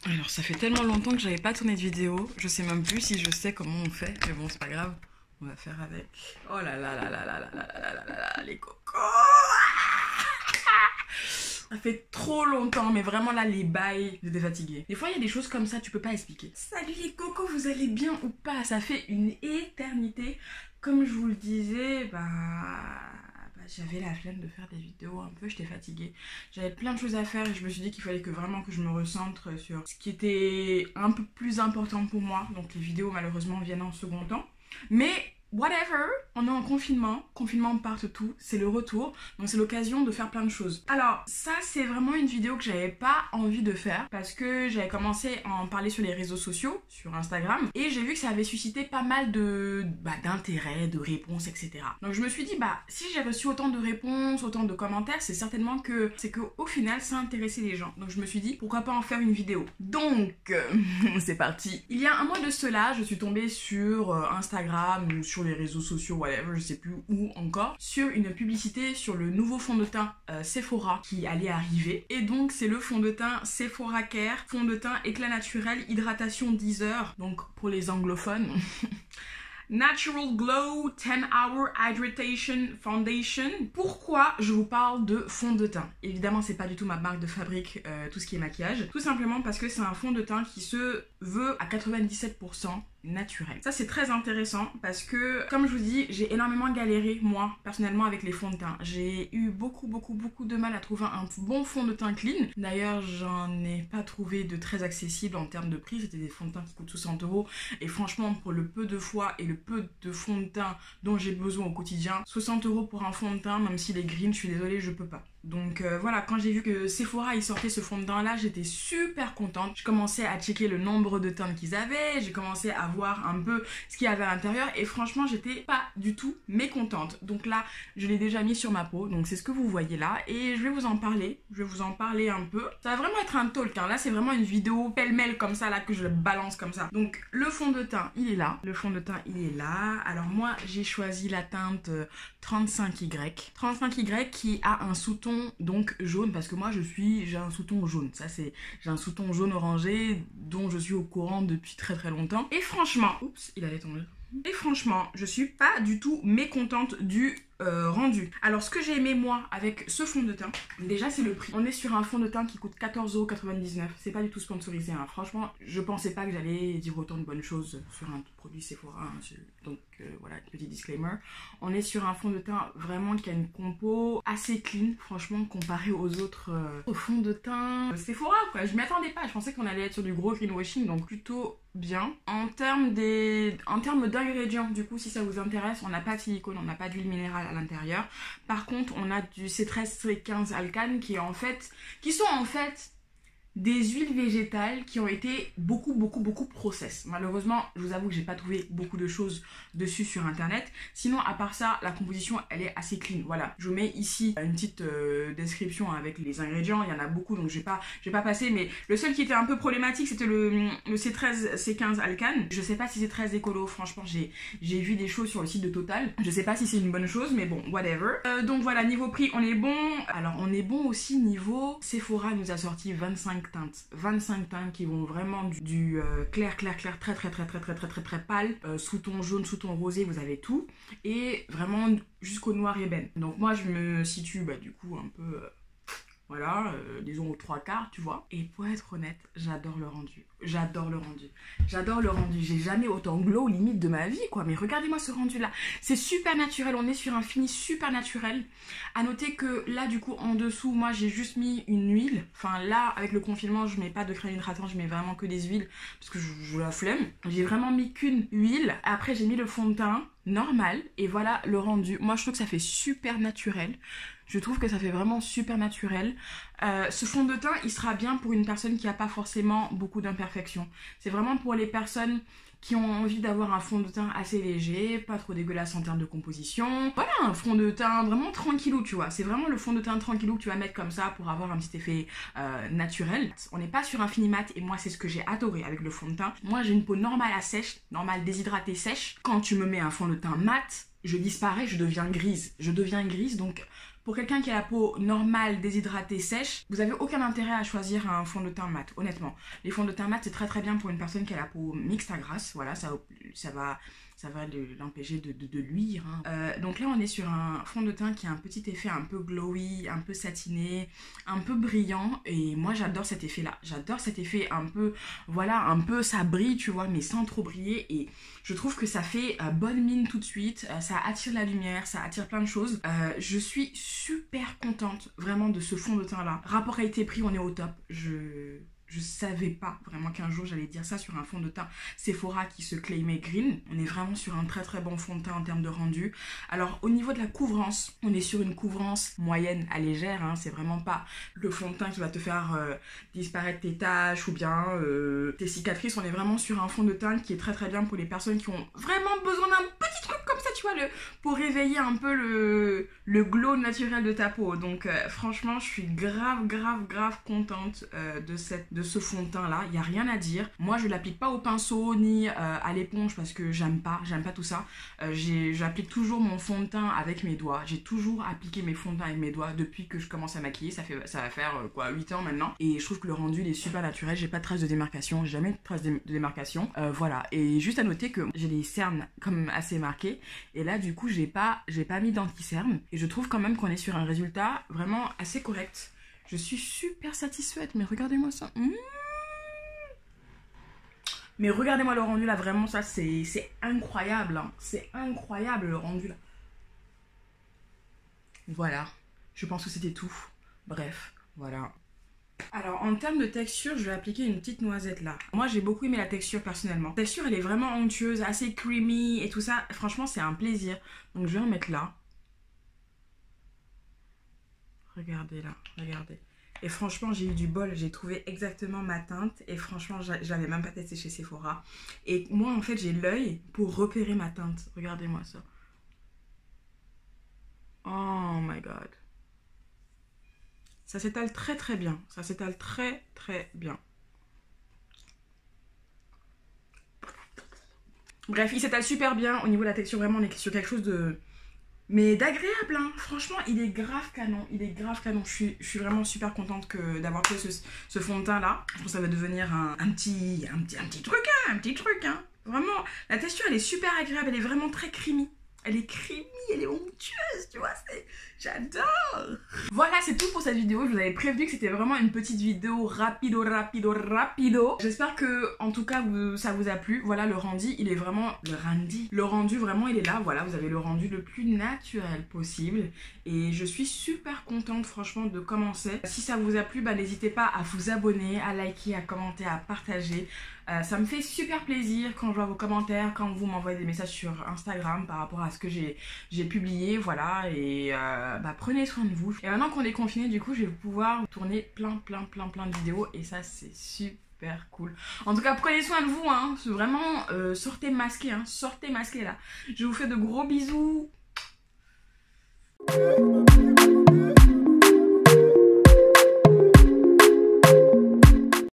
Alors ça fait tellement longtemps que j'avais pas tourné de vidéo, je sais même plus si je sais comment on fait, mais bon c'est pas grave, on va faire avec. Oh là là là là là là là là là là là, les cocos. Ça fait trop longtemps, mais vraiment là les bails, j'étais fatiguée. Des fois il y a des choses comme ça, tu peux pas expliquer. Salut les cocos, vous allez bien ou pas? Ça fait une éternité. Comme je vous le disais, j'avais la flemme de faire des vidéos un peu, j'étais fatiguée. J'avais plein de choses à faire et je me suis dit qu'il fallait vraiment que je me recentre sur ce qui était un peu plus important pour moi. Donc les vidéos malheureusement viennent en second temps. Mais whatever, on est en confinement, confinement partout, c'est le retour, donc c'est l'occasion de faire plein de choses. Alors ça c'est vraiment une vidéo que j'avais pas envie de faire parce que j'avais commencé à en parler sur les réseaux sociaux, sur Instagram, et j'ai vu que ça avait suscité pas mal d'intérêt, de réponses, etc. Donc je me suis dit si j'ai reçu autant de réponses, autant de commentaires, c'est certainement que au final ça a intéressé les gens. Donc je me suis dit pourquoi pas en faire une vidéo. Donc c'est parti. Il y a un mois de cela, je suis tombée sur Instagram ou sur les réseaux sociaux, whatever, je sais plus où encore, sur une publicité sur le nouveau fond de teint Sephora qui allait arriver. Et donc c'est le fond de teint Sephora Care, fond de teint éclat naturel, hydratation 10 heures, donc pour les anglophones. Natural Glow 10 Hour Hydration Foundation. Pourquoi je vous parle de fond de teint? Évidemment, c'est pas du tout ma marque de fabrique, tout ce qui est maquillage. Tout simplement parce que c'est un fond de teint qui se veut à 97% naturel. Ça c'est très intéressant parce que comme je vous dis, j'ai énormément galéré moi personnellement avec les fonds de teint. J'ai eu beaucoup de mal à trouver un bon fond de teint clean. D'ailleurs j'en ai pas trouvé de très accessible en termes de prix. C'était des fonds de teint qui coûtent 60 € et franchement pour le peu de fois et le peu de fond de teint dont j'ai besoin au quotidien, 60 € pour un fond de teint, même s'il est green, je suis désolée, je peux pas. Donc voilà, quand j'ai vu que Sephora il sortait ce fond de teint là, j'étais super contente. Je commençais à checker le nombre de teintes qu'ils avaient, j'ai commencé à voir un peu ce qu'il y avait à l'intérieur et franchement j'étais pas du tout mécontente. Donc là je l'ai déjà mis sur ma peau, donc c'est ce que vous voyez là et je vais vous en parler, un peu. Ça va vraiment être un talk, hein. Là c'est vraiment une vidéo pêle-mêle comme ça là que je le balance comme ça. Donc le fond de teint il est là, alors moi j'ai choisi la teinte 35Y. 35Y qui a un sous-ton donc jaune parce que moi j'ai un sous-ton jaune. J'ai un sous-ton jaune orangé dont je suis au courant depuis très longtemps. Et franchement, oups, il allait tomber. Et franchement, je suis pas du tout mécontente du rendu. Alors ce que j'ai aimé moi avec ce fond de teint, déjà c'est le prix. On est sur un fond de teint qui coûte 14,99 €. C'est pas du tout sponsorisé, hein. Franchement, je pensais pas que j'allais dire autant de bonnes choses sur un produit Sephora, hein. Donc voilà, petit disclaimer. On est sur un fond de teint vraiment qui a une compo assez clean, franchement, comparé aux autres fonds de teint Sephora, quoi. Je m'y attendais pas, je pensais qu'on allait être sur du gros greenwashing, donc plutôt bien. En termes d'ingrédients, du coup, si ça vous intéresse, on n'a pas de silicone, on n'a pas d'huile minérale à l'intérieur. Par contre, on a du C13, C15 alcane qui sont en fait des huiles végétales qui ont été beaucoup process. Malheureusement, je vous avoue que j'ai pas trouvé beaucoup de choses dessus sur internet. Sinon, à part ça, la composition elle est assez clean. Voilà, je vous mets ici une petite description avec les ingrédients. Il y en a beaucoup, donc je vais pas passer. Mais le seul qui était un peu problématique, c'était le C13, C15 alcane. Je sais pas si c'est très écolo. Franchement, j'ai vu des choses sur le site de Total. Je sais pas si c'est une bonne chose, mais bon, whatever. Donc voilà, niveau prix, on est bon. Alors, on est bon aussi niveau Sephora nous a sorti 25 teintes qui vont vraiment du clair très pâle, sous-ton jaune, sous-ton rosé, vous avez tout, et vraiment jusqu'au noir ébène. Donc moi je me situe du coup un peu voilà, disons aux 3/4, tu vois. Et pour être honnête, j'adore le rendu. J'ai jamais autant glow limite de ma vie, quoi. Mais regardez-moi ce rendu-là. C'est super naturel. On est sur un fini super naturel. À noter que là, du coup, en dessous, moi, j'ai juste mis une huile. Enfin, là, avec le confinement, je mets pas de crème hydratante. Je mets vraiment que des huiles parce que je la flemme. J'ai vraiment mis qu'une huile. Après, j'ai mis le fond de teint normal. Et voilà le rendu. Moi, je trouve que ça fait super naturel. Je trouve que ça fait vraiment super naturel. Ce fond de teint, il sera bien pour une personne qui n'a pas forcément beaucoup d'imperfections. C'est vraiment pour les personnes qui ont envie d'avoir un fond de teint assez léger, pas trop dégueulasse en termes de composition. Voilà, un fond de teint vraiment tranquillou, tu vois. C'est vraiment le fond de teint tranquillou que tu vas mettre comme ça pour avoir un petit effet naturel. On n'est pas sur un fini mat et moi, c'est ce que j'ai adoré avec le fond de teint. Moi, j'ai une peau normale à sèche, normale déshydratée sèche. Quand tu me mets un fond de teint mat, je disparais, je deviens grise. Donc pour quelqu'un qui a la peau normale, déshydratée, sèche, vous avez aucun intérêt à choisir un fond de teint mat, honnêtement. Les fonds de teint mat, c'est très très bien pour une personne qui a la peau mixte à grasse, voilà, ça va l'empêcher de luire. Hein. Donc là, on est sur un fond de teint qui a un petit effet un peu glowy, un peu satiné, un peu brillant. Et moi, j'adore cet effet-là. J'adore cet effet un peu, voilà, un peu ça brille, tu vois, mais sans trop briller. Et je trouve que ça fait bonne mine tout de suite. Ça attire la lumière, ça attire plein de choses. Je suis super contente, vraiment, de ce fond de teint-là. Rapport qualité-prix, on est au top. Je savais pas vraiment qu'un jour j'allais dire ça sur un fond de teint Sephora qui se claimait green. On est vraiment sur un très très bon fond de teint en termes de rendu. Alors au niveau de la couvrance, on est sur une couvrance moyenne à légère. Hein. C'est vraiment pas le fond de teint qui va te faire disparaître tes taches ou bien tes cicatrices. On est vraiment sur un fond de teint qui est très très bien pour les personnes qui ont vraiment besoin d'un petit truc comme ça, tu vois, pour réveiller un peu le glow naturel de ta peau. Donc franchement, je suis grave contente de ce fond de teint là, il n'y a rien à dire. Moi je l'applique pas au pinceau ni à l'éponge parce que j'aime pas tout ça. J'applique toujours mon fond de teint avec mes doigts. J'ai toujours appliqué mes fonds de teint avec mes doigts depuis que je commence à maquiller. Ça va faire 8 ans maintenant. Et je trouve que le rendu il est super naturel. J'ai pas de traces de démarcation, j'ai jamais de traces de démarcation. Voilà. Et juste à noter que j'ai les cernes comme assez marquées. Et là du coup j'ai pas mis d'anti-cerne. Et je trouve quand même qu'on est sur un résultat vraiment assez correct. Je suis super satisfaite, mais regardez-moi ça. Mais regardez-moi le rendu là, vraiment ça c'est incroyable. Hein. C'est incroyable le rendu là. Voilà, je pense que c'était tout. Bref, voilà. Alors en termes de texture, je vais appliquer une petite noisette là. Moi j'ai beaucoup aimé la texture personnellement. La texture elle est vraiment onctueuse, assez creamy et tout ça. Franchement c'est un plaisir. Donc je vais en mettre là. Regardez là, regardez. Et franchement, j'ai eu du bol, j'ai trouvé exactement ma teinte. Et franchement, je l'avais même pas testé chez Sephora. Et moi, en fait, j'ai l'œil pour repérer ma teinte. Regardez-moi ça. Oh my god. Ça s'étale très très bien. Ça s'étale très très bien. Bref, il s'étale super bien. Au niveau de la texture, vraiment, on est sur quelque chose de... mais d'agréable, hein. Franchement, il est grave canon. Il est grave canon. Je suis vraiment super contente d'avoir fait ce fond de teint là. Je pense que ça va devenir un petit truc, hein, un petit truc, hein. Vraiment, la texture elle est super agréable. Elle est vraiment très creamy. Elle est creamy, elle est onctueuse, tu vois, j'adore. Voilà, c'est tout pour cette vidéo. Je vous avais prévenu que c'était vraiment une petite vidéo rapido. J'espère que, en tout cas, ça vous a plu. Voilà, le rendu, il est vraiment... Le rendu, vraiment, il est là. Voilà, vous avez le rendu le plus naturel possible. Et je suis super contente, franchement, de commencer. Si ça vous a plu, bah, n'hésitez pas à vous abonner, à liker, à commenter, à partager. Ça me fait super plaisir quand je vois vos commentaires, quand vous m'envoyez des messages sur Instagram par rapport à ce que j'ai publié, voilà, et bah, prenez soin de vous. Et maintenant qu'on est confiné, du coup, je vais pouvoir tourner plein de vidéos, et ça, c'est super cool. En tout cas, prenez soin de vous, hein, vraiment, sortez masqués, hein, sortez masqués, là. Je vous fais de gros bisous.